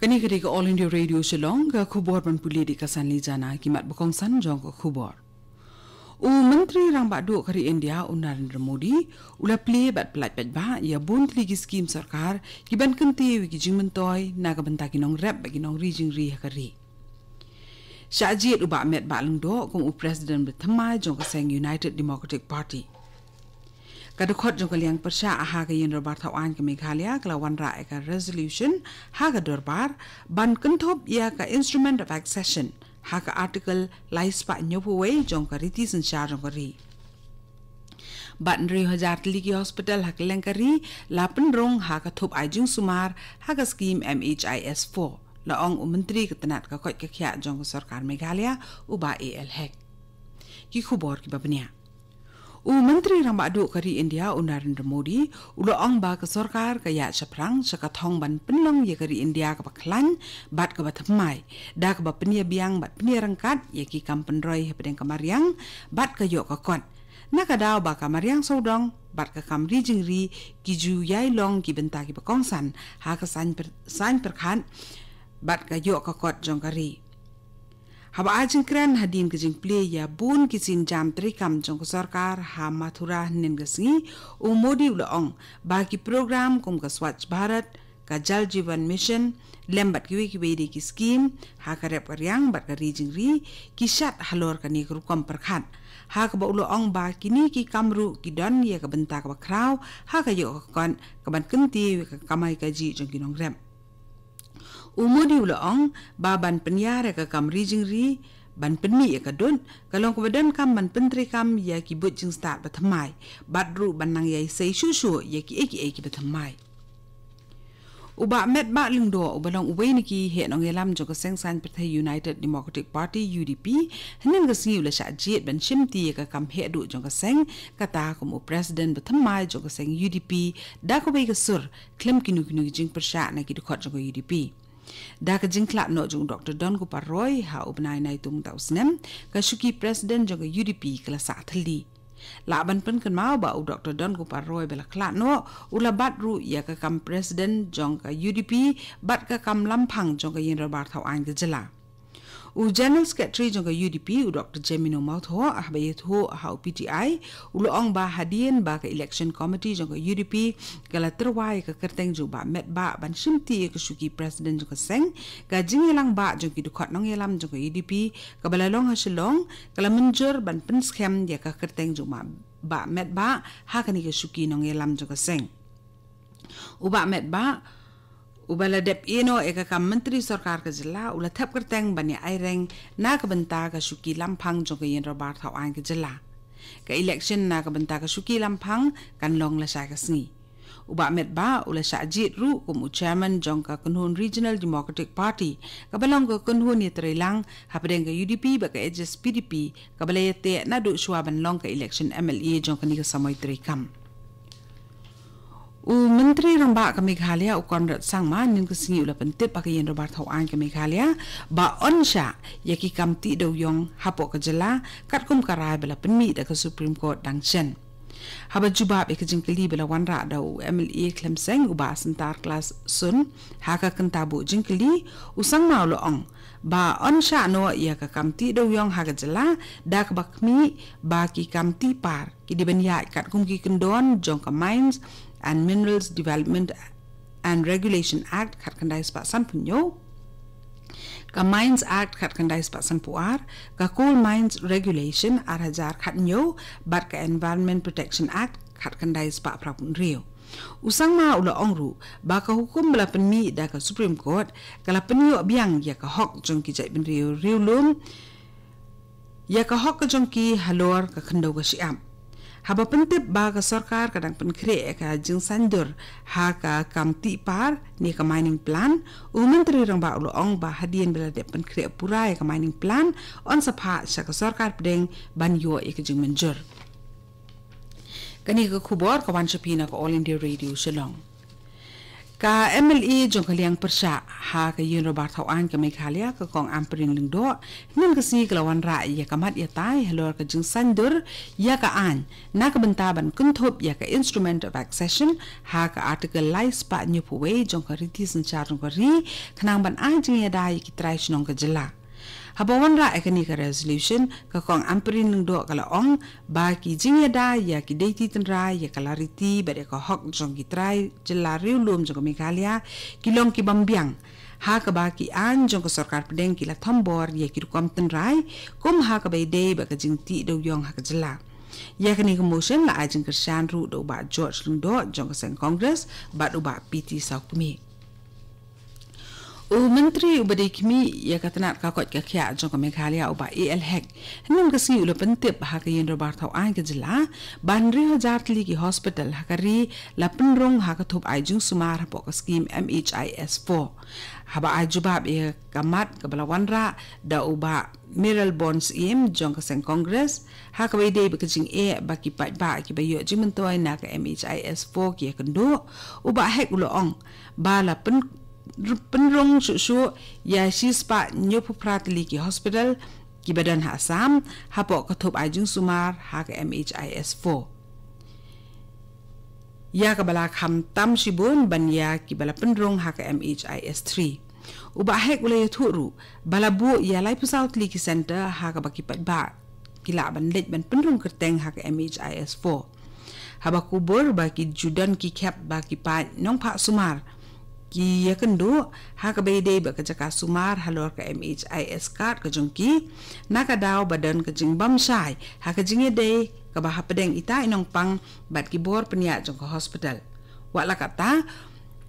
Kani ketika All India Radio Shillong ke khubor ban puli di kasan li jana kimat bokong san jong ke khubor. Menteri rang badu kari India Narendra Modi ula play bat pelat bat ba ya bun ligi skim sarkar ki ban kenti wi ki jingmentoy naga benta ki nong rap bagi nong ri jingri kari. Syajit uba met ba lungdo kong President berthamai jong ke seng United Democratic Party. Kadukot jong kaliang persya aha ke yin robar tawan ke Meghalaya kelawan ra ka resolution ha ka dorbar ban kentop ya ka instrument of accession ha ka article laispa nyopuwe jong ka riti sensya jong kari. Ban ri hajar ligi hospital ha kelengkari lapen rong ha ka thop ajung sumar ha ka scheme MHIS 4 laong menteri ketenat ka kot kekhya jong ka sarkar Meghalaya uba AL hek. Ki khubor ki babnia. Menteri rang badu kari India Narendra Modi ong ba ke sarkar kaya chaprang sakathong ban penlong ye kari India ka baklan bat ka bathamai da ka ba penia biang bat penia rangkat ye ki kampen roi pedeng kamariang bat ka yo ka kon nakadaw ba kamariang sodong bat ka kamri jingri ki ju yai long ki benta ki bakongsan ha ka san perkhan bat ka yo ka kot jong kari. Haba ajing kran hadin ke jing play ya bun kisin jam trikam jong sarkar ha mathura nin gasi Modi ulaong bagi program kum ka Swachh Bharat ka Jal Jeevan Mission lembat ki di ki scheme ha ka rep karyang bat ka rijing ri ki shat halor ka ni rukom perkhan ha ka ba ulaong ba kini ki kamru ki don ye ka benta ka kraw ha ka yo ka kon ka ban kenti ka kamai ka ji jong kinong rem. Modi ulaong baban penyara ka kam rijingri ban penmi ka don kalong kebadan kam ban pentri kam ya ki but jing start bathamai badru banang yai sei shushu ya ki eki bathamai uba met ba lingdo ubalong uwe niki he nong elam jong ka sengsan perthai United Democratic Party UDP hanin ka singi ula syajit ban shimti ka kam he du jong ka seng kata kum president bathamai jong ka seng UDP da ko be ka sur klem kinu jing persya na ki dukot jong ka UDP. Da ka jingklap no jong Dr. Don Kuparoy ha ubnai nai tung tau snem ka syuki presiden jong UDP kala sa thali laban pen kan mau ba Dr. Don Kuparoy bela klat no ula bat ru ya ka kam presiden jong ka UDP bat ka kam lampang jong ka yin rabar thau an ka jela General Secretary jong ka UDP Dr. Jemino Mautho ahbayet ho ha PTI ong ba hadien ba ka election committee jong ka UDP kala terwai ka kerteng jong ba met ba ban shimti ka syuki president jong ka seng ka jingelang ba jong ki dukot nong yelam jong ka UDP ka balalong ha Shillong kala menjur ban pen scam ya ka kerteng jong ba met ba ha ka ni ka syuki nong yelam jong ka seng uba met ba ubala dep ino eka kam menteri sarkar ka jila ula thap kerteng bani aireng na ka benta ka syuki lampang jong ka yen robar thau an ka jila ka election na ka benta ka syuki lampang kan long la sha ka sngi uba met ba ula syajit ru kum chairman jong ka kunhun Regional Democratic Party ka balong ka kunhun ni trilang hapdeng ka UDP ba ka adjust PDP ka balayete na du shwa ban long ka election MLA jong ka ni ka samoy trikam Menteri rang ba ka Meghalaya Konrad Sangma nin ka singi ula pentip pa kayen robar thau an ka Meghalaya ba onsha yaki kamti daw yong hapo ka jela kat kum karai bala penmi da ka Supreme Court dang chen haba juba be ka jingkali bala wanra daw MLA Clemseng uba sentar kelas sun haka kentabu jingkali usang mau loong ba onsha no ya ka kamti daw yong haka jela da ka bakmi ba ki kamti par ki dibenya kat kum ki kendon jong ka mines and Minerals Development and Regulation Act khat kandai spa san punyo ka Mines Act khat kandai spa san puar ka Coal Mines Regulation ar khat nyo bat ka Environment Protection Act khat kandai spa prapun rio usang ma ula ongru ba ka hukum bala penmi da ka Supreme Court kala penyo biang ya ka hok jong ki jai ben rio lum ya ka hok jong ki halor ka khando ka siam haba pentip ba ka sarkar kadang penkre ka jing sandur ha ka kamti par ni ka mining plan menteri rang ba ong ba hadien bela de penkre pura ka mining plan on sapha sa ka sarkar pedeng ban yo e ka jing menjur kani ka khubor ka wan chapina ka All India Radio Shillong ka MLA jong kaliang persya ha ka yun robar thawan ka Meghalaya ka kong ampering lingdo nin kasi kalawan ra ya kamat ya tai halor ka jing sandur ya ka an na ka bentaban kunthop ya ka instrument of accession ha ka article lies pa nyu puwe jong ka riti sanchar jong ka ri khnang ban ai jing ya dai ki trai shnong ka jela habawan ra ekani ka resolution ka kong ampering lingdo kala ong ba ki jing ya dai ya ki deiti ten ra ya kala riti ba de ka hok jong ki trai jela riu lum jong ka Meghalaya kilong ki bambiang ha ka ba ki an jong ka sarkar pedeng ki la thambor ya ki kom ten rai kum ha ka bai de ba ka jing ti do yong ha ka jela ya kani ka motion la ajing ka shan ru do ba George Lungdo jong ka sen congress ba do ba PT Saukmi menteri ubadi kimi ya katanat ka kot ka khya jong ka Meghalaya uba AL hek nen ka si ulo pentip ha ka yin robar thau an ka jela ban ri hajar tli ki hospital ha ka ri la penrong ha ka thup ai jung sumar ha po ka scheme MHIS 4 haba ai jubab ya kamat ka balawan ra da uba Miral Bonds im jong ka sen congress ha ka de ba ka jing e ba ki pat ba ki ba yo jing mentoy na ka MHIS 4 ki kendo uba hek ulo ong ba la penrong su ya sispa nyopu pratli ki hospital ki badan ha Assam ha po ka thup ajung sumar ha ka MHIS 4 ya ka bala kham tam shibun ban ya ki bala penrong ha ka MHIS 3 uba hek ule thuru bala bu ya lai pusau tli ki center ha ka baki pat ba ki la ban let ban penrong kerteng ha ka MHIS 4 ha ba kubur ba ki judan ki khap ba ki pa nong pha sumar ki ya kendo ha ka bai dei ba ka jaka sumar halor ka MHIS card ka jongki na ka daw badan ka jing bam sai ha ka jinge dei ka ba hapedeng ita inong pang bat ki bor penia jong ka hospital wala kata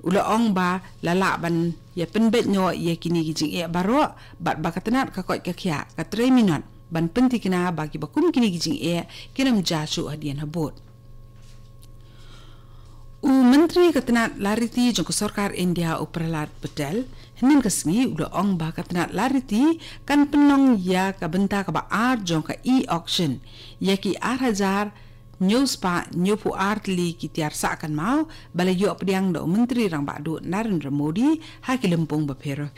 ula ong ba lala ban ya penbet nyo ya kini ki jing e baro bat ba katanat ka kot ka khya ka 3 minute ban penti kina ba ki ba kum kini ki jing e kinam jasu hadian habot menteri katanat lariti jong sarkar India Prahlad Patel nin kasngi ulo ong ba katanat lariti kan penong ya ka benta ka ba ar jong ka e-auction ya ki ar news pa nyopu artli ki tiar sa kan mau balayo pediang do menteri rang ba do Narendra Modi ha ki lempung ba per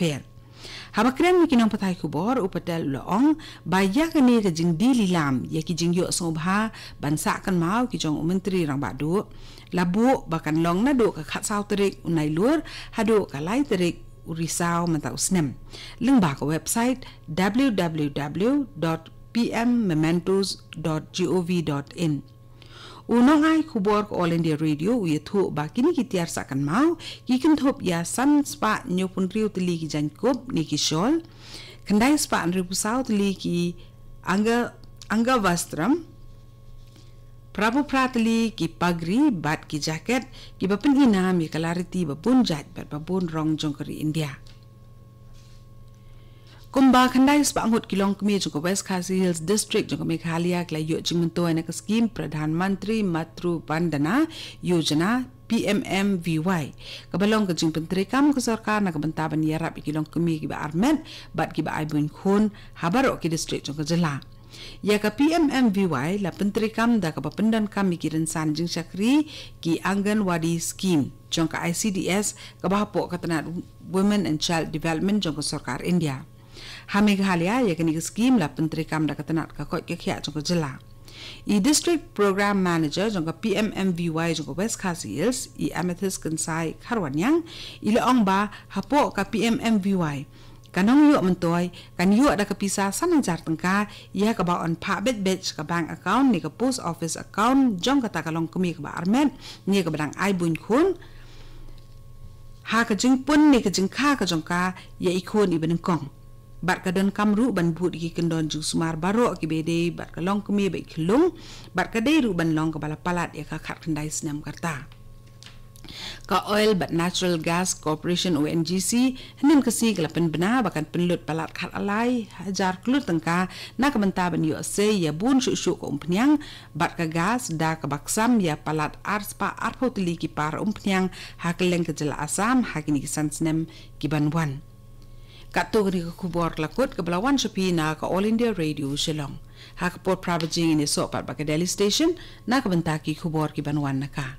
habakren mi kinong patai kubor upatel loong baya kani ka jing dili lam ya ki jing yo sobha bansa kan mau ki jong menteri rang ba do labu bakan long na do ka khat sau terik unai lur hado ka lai terik urisau mentau snem link ba ka website www.pmmementos.gov.in unong ai kubor ko All India Radio uye thu ba kini ki tiar sakan mau ki kin thop ya san spa nyopun riu tli ki jankop ni ki shol kandai spa riu pusau tli ki anga vastram prabu pratli ki pagri bat ki jacket ki bapen ina mi kalariti babun jat bat babun rong jongkari India kumba khandai spa ngot kilong kmi jong West Khasi Hills district jong Meghalaya kla yo jing mentoy na ka scheme Pradhan Mantri Matru Bandana Yojana PMMVY kabalong ka jing pentri kam ka sarkar na kabantaban yarap kilong kmi ki ba armet bat ki ba aibun khun habaro ki district jong ka jela ya ka PMMVY la pentri kam da ka papendan kam ki rensan jing sakri ki Anganwadi scheme jong ka ICDS ka bahapo ka tanat Women and Child Development jong ka sarkar India ha Meghalaya ya kani scheme la pentri kam da katanat ka kot ke khya jong jela I district program manager jong PMMVY jong West Khasi Hills I Amethyst Kansai Kharwanyang ila ong ba hapo ka PMMVY kanong yo mentoy kan yo da kapisa sanajar tengka ya ka ba on pa bet ka bank account ni ka post office account jong ka takalong kumi ka ba armet ni ka badang ai bun khun ha ka jing pun ni ka jing kha ka jong ka ya ikon I beneng kong bat ka don kamru ban but ki kendon jung sumar baro ki bede bat ka long kemi be khilung bat ka dei ru ban long ka bala palat ya ka khat khandai snam karta ka Oil but Natural Gas Corporation ONGC nin ka si glapen bena bakan penlut palat khat alai hajar klut tengka na ka benta ban yo se ya bun shu ko umpnyang bat ka gas da ka baksam ya palat arspa arpotli ki par umpnyang hakleng ka jela Assam hakini ki sansnem ki banwan Katogri ka kubor lakot ka balawan shapi na ka All India Radio Shillong. Ha ka pot pravajing ini sopat baka Delhi Station na ka bentaki kubor ki banwan na ka.